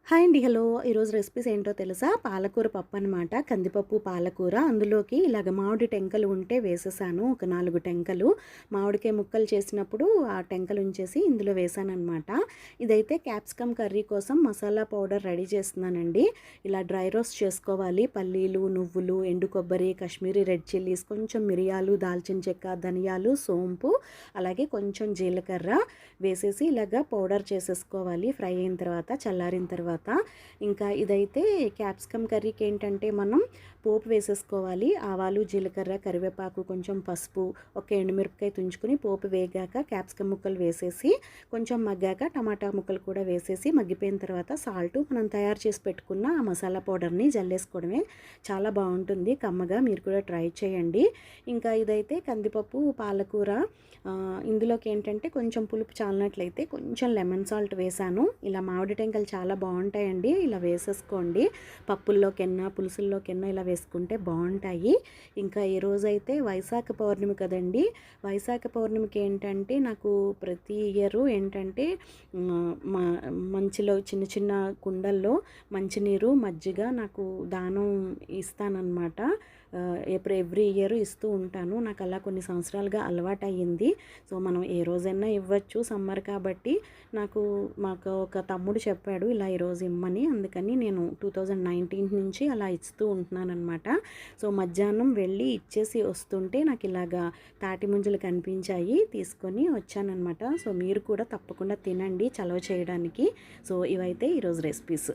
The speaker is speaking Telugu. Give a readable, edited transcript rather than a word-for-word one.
హాయ్ అండి. హలో. ఈరోజు రెసిపీస్ ఏంటో తెలుసా? పాలకూర పప్పు అనమాట. కందిపప్పు, పాలకూర. అందులోకి ఇలాగ మామిడి టెంకలు ఉంటే వేసేసాను. ఒక 4 టెంకలు. మామిడికాయ ముక్కలు చేసినప్పుడు ఆ టెంకలు ఉంచేసి ఇందులో వేసాననమాట. ఇదైతే క్యాప్సికమ్ కర్రీ కోసం మసాలా పౌడర్ రెడీ చేస్తున్నానండి. ఇలా డ్రై రోస్ట్ చేసుకోవాలి. పల్లీలు, నువ్వులు, ఎండు కొబ్బరి, కాశ్మీరీ రెడ్ చిల్లీస్, కొంచెం మిరియాలు, దాల్చిన చెక్క, ధనియాలు, సోంపు, అలాగే కొంచెం జీలకర్ర వేసేసి ఇలాగ పౌడర్ చేసేసుకోవాలి. ఫ్రై అయిన తర్వాత, చల్లారిన తర్వాత. ఇంకా ఇదైతే క్యాప్సికమ్ కర్రీకి ఏంటంటే మనం పోపు వేసేసుకోవాలి. ఆవాలు, జీలకర్ర, కరివేపాకు, కొంచెం పసుపు, ఒక ఎండుమిరపకాయ తుంచుకొని పోపు వేగాక క్యాప్సికమ్ ముక్కలు వేసేసి కొంచెం మగ్గాక టమాటా ముక్కలు కూడా వేసేసి మగ్గిపోయిన తర్వాత సాల్ట్, మనం తయారు చేసి పెట్టుకున్న ఆ మసాలా పౌడర్ని జల్లేసుకోవడమే. చాలా బాగుంటుంది కమ్మగా. మీరు కూడా ట్రై చేయండి. ఇంకా ఇదైతే కందిపప్పు, పాలకూర. ఇందులోకి ఏంటంటే కొంచెం పులుపు చాలినట్లయితే కొంచెం లెమన్ సాల్ట్ వేసాను. ఇలా మామిడి టెంకలు చాలా బాగుంటాయండి. ఇలా వేసేసుకోండి. పప్పుల్లోకెన్నా, పులుసుల్లోకెన్నా ఇలా వేసుకుంటే బాగుంటాయి. ఇంకా ఈరోజైతే వైశాఖ పౌర్ణమి కదండి. వైశాఖ పౌర్ణమికి ఏంటంటే నాకు ప్రతి ఇయరు ఏంటంటే మంచిలో చిన్న చిన్న కుండల్లో మంచినీరు, మజ్జిగ నాకు దానం ఇస్తానన్నమాట. ఎవ్రీ ఇయర్ ఇస్తూ ఉంటాను. నాకు అలా కొన్ని సంవత్సరాలుగా అలవాటు అయ్యింది. సో మనం ఏ రోజైనా ఇవ్వచ్చు, సమ్మర్ కాబట్టి. మాకు ఒక తమ్ముడు చెప్పాడు ఇలా ఈరోజు ఇమ్మని. అందుకని నేను 2019 నుంచి అలా ఇస్తూ ఉంటున్నానమాట. సో మధ్యాహ్నం వెళ్ళి ఇచ్చేసి వస్తుంటే నాకు ఇలాగా తాటి ముంజలు కనిపించాయి, తీసుకొని వచ్చానమాట. సో మీరు కూడా తప్పకుండా తినండి చలవ చేయడానికి. సో ఇవైతే ఈరోజు రెసిపీస్.